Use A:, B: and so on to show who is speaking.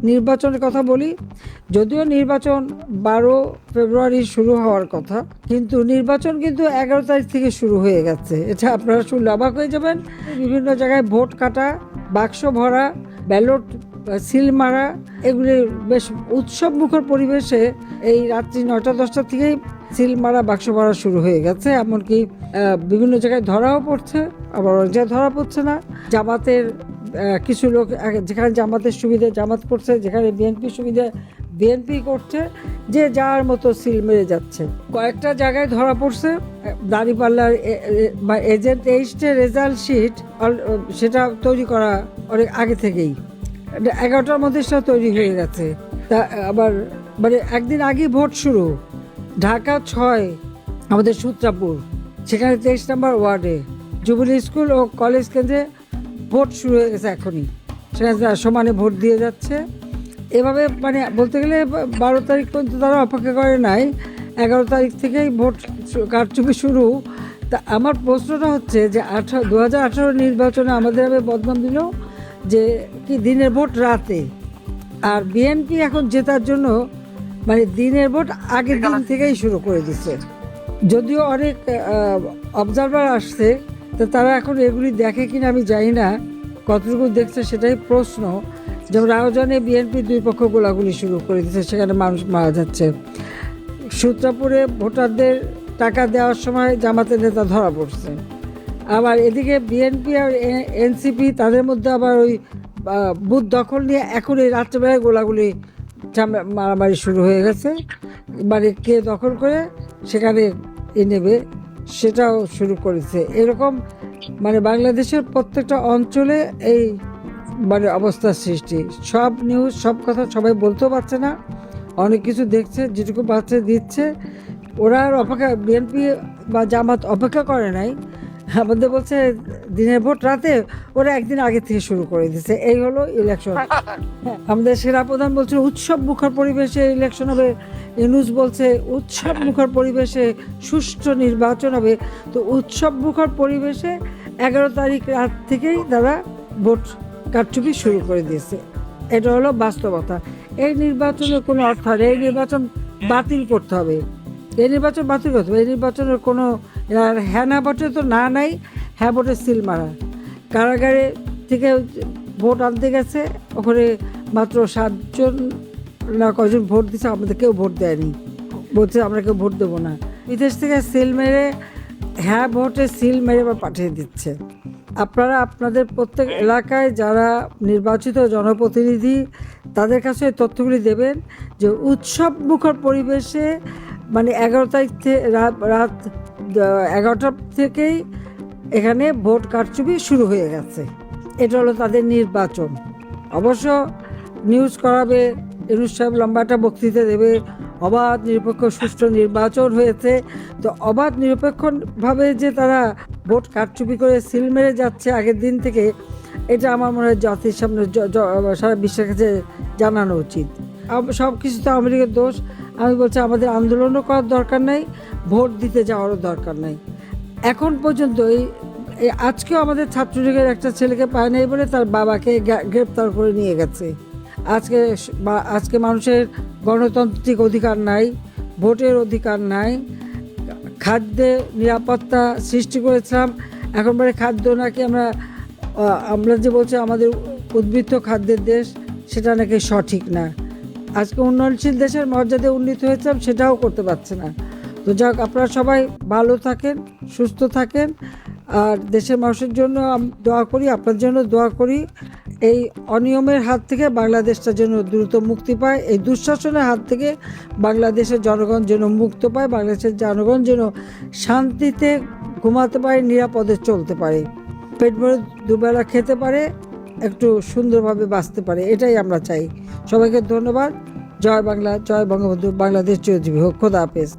A: নির্বাচনের কথা বলি। যদিও নির্বাচন 12 ফেব্রুয়ারি শুরু হওয়ার কথা, কিন্তু নির্বাচন কিন্তু 11 তারিখ থেকে শুরু হয়ে গেছে। এটা আপনারা শুনলে অবাক হয়ে যাবেন। বিভিন্ন জায়গায় ভোট কাটা, বাক্স ভরা, ব্যালট সিল মারা, এগুলি বেশ উৎসব মুখর পরিবেশে এই রাত্রি 9টা-10টা থেকেই সিল মারা, বাক্স ভরা শুরু হয়ে গেছে। এমনকি বিভিন্ন জায়গায় ধরাও পড়ছে, আবার অনেক জায়গায় ধরা পড়ছে না। জামাতের কিছু লোক, যেখানে জামাতের সুবিধা জামাত করছে, যেখানে বিএনপির সুবিধা বিএনপি করছে, যে যার মতো সিল মেরে যাচ্ছে। কয়েকটা জায়গায় ধরা পড়ছে। দাঁড়িপাল্লার এজেন্ট এইস্টের রেজাল্ট শিট সেটা তৈরি করা অনেক আগে থেকেই, 11টার মধ্যে সেটা তৈরি হয়ে গেছে। তা আবার মানে একদিন আগেই ভোট শুরু। ঢাকা 6 আমাদের সূত্রাপুর, সেখানে 23 নম্বর ওয়ার্ডে জুবিলি স্কুল ও কলেজ কেন্দ্রে ভোট শুরু হয়ে গেছে এখনই। সেখানে সমানে ভোট দিয়ে যাচ্ছে। এভাবে মানে বলতে গেলে 12 তারিখ পর্যন্ত তারা অপেক্ষা করে নাই, 11 তারিখ থেকেই ভোট কারচুপি শুরু। তা আমার প্রশ্নটা হচ্ছে যে 2018 নির্বাচনে আমাদের বদনাম দিল যে কি দিনের ভোট রাতে, আর বিএনপি এখন জেতার জন্য মানে দিনের ভোট আগের দিন থেকেই শুরু করে দিচ্ছে। যদিও অনেক অবজারভার আসছে, তো তারা এখন এগুলি দেখে কিনা আমি জানি না, কতটুকু দেখছে সেটাই প্রশ্ন। যেমন রাউজানে বিএনপি দুই পক্ষ গোলাগুলি শুরু করে দিচ্ছে, সেখানে মানুষ মারা যাচ্ছে। সূত্রাপুরে ভোটারদের টাকা দেওয়ার সময় জামাতের নেতা ধরা পড়ছে। আবার এদিকে বিএনপি আর এনসিপি তাদের মধ্যে আবার ওই বুথ দখল নিয়ে এখন এই রাত্রেবেলায় গোলাগুলি মারামারি শুরু হয়ে গেছে। মানে কে দখল করে সেখানে নেবে সেটাও শুরু করেছে। এরকম মানে বাংলাদেশের প্রত্যেকটা অঞ্চলে এই মানে অবস্থার সৃষ্টি। সব নিউজ সব কথা সবাই বলতেও পারছে না, অনেক কিছু দেখছে, যেটুকু পাচ্ছে দিচ্ছে। ওরা আর অপেক্ষা, বিএনপি বা জামাত অপেক্ষা করে নাই, আমাদের বলছে দিনের ভোট রাতে, ওরা একদিন আগে থেকে শুরু করে দিচ্ছে। এই হলো ইলেকশন। আমাদের সেনাপ্রধান বলছে উৎসব মুখর পরিবেশে ইলেকশন হবে, ইউনূস বলছে উৎসব মুখর পরিবেশে সুষ্ঠু নির্বাচন হবে। তো উৎসব মুখর পরিবেশে 11 তারিখ রাত থেকেই তারা ভোট কারচুপি শুরু করে দিয়েছে। এটা হলো বাস্তবতা। এই নির্বাচনের কোনো অর্থ নেই। এই নির্বাচন বাতিল করতে হবে, এই নির্বাচন বাতিল করতে হবে। এই নির্বাচনের কোনো হ্যাঁ না ভোটে তো না নাই, হ্যাঁ ভোটে সিল মারা। কারাগারে থেকে ভোট আনতে গেছে, ওখানে মাত্র 7 জন না কজন ভোট দিচ্ছে, আমাদের কেউ ভোট দেয়নি, বলছে আমরা কেউ ভোট দেবো না। বিদেশ থেকে সিল মেরে, হ্যাঁ ভোটে সিল মেরে আবার পাঠিয়ে দিচ্ছে। আপনারা আপনাদের প্রত্যেক এলাকায় যারা নির্বাচিত জনপ্রতিনিধি, তাদের কাছে তথ্যগুলি দেবেন যে উৎসব মুখর পরিবেশে মানে 11 তারিখ রাত 11টা থেকেই এখানে ভোট কারচুপি শুরু হয়ে গেছে। এটা হলো তাদের নির্বাচন। অবশ্য নিউজ করাবে, ইউনূস সাহেব লম্বাটা বক্তৃতা দেবে, অবাধ নিরপেক্ষ সুষ্ঠু নির্বাচন হয়েছে। তো অবাধ নিরপেক্ষভাবে যে তারা ভোট কারচুপি করে সিল মেরে যাচ্ছে আগের দিন থেকে, এটা আমার মনে হয় জাতির সামনে সারা বিশ্বের কাছে জানানো উচিত। সব কিছু তো আমেরিকার দোষ। আমি বলছি আমাদের আন্দোলনও করার দরকার নাই, ভোট দিতে যাওয়ারও দরকার নাই। এখন পর্যন্ত এই আজকেও আমাদের ছাত্রলীগের একটা ছেলেকে পায় নাই বলে তার বাবাকে গ্রেপ্তার করে নিয়ে গেছে। আজকে মানুষের গণতান্ত্রিক অধিকার নাই, ভোটের অধিকার নাই। খাদ্যে নিরাপত্তা সৃষ্টি করেছিলাম, এখন পরে খাদ্য নাকি আমরা যে বলছি আমাদের উদ্বৃত্ত খাদ্যের দেশ, সেটা নাকি সঠিক না। আজকে উন্নয়নশীল দেশের মর্যাদা উন্নীত হয়েছিলাম, সেটাও করতে পারছে না। তো যাক, আপনারা সবাই ভালো থাকেন, সুস্থ থাকেন, আর দেশের মানুষের জন্য দোয়া করি, আপনার জন্য দোয়া করি। এই অনিয়মের হাত থেকে বাংলাদেশটা যেন দ্রুত মুক্তি পায়, এই দুঃশাসনের হাত থেকে বাংলাদেশের জনগণ যেন মুক্ত পায়, বাংলাদেশের জনগণ যেন শান্তিতে ঘুমাতে পারে, নিরাপদে চলতে পারে, পেট ভরে দুবেলা খেতে পারে, একটু সুন্দরভাবে বাঁচতে পারে। এটাই আমরা চাই। সবাইকে ধন্যবাদ। জয় বাংলা, জয় বঙ্গবন্ধু, বাংলাদেশ চিরজীবী হোক। খোদা হাফেজ।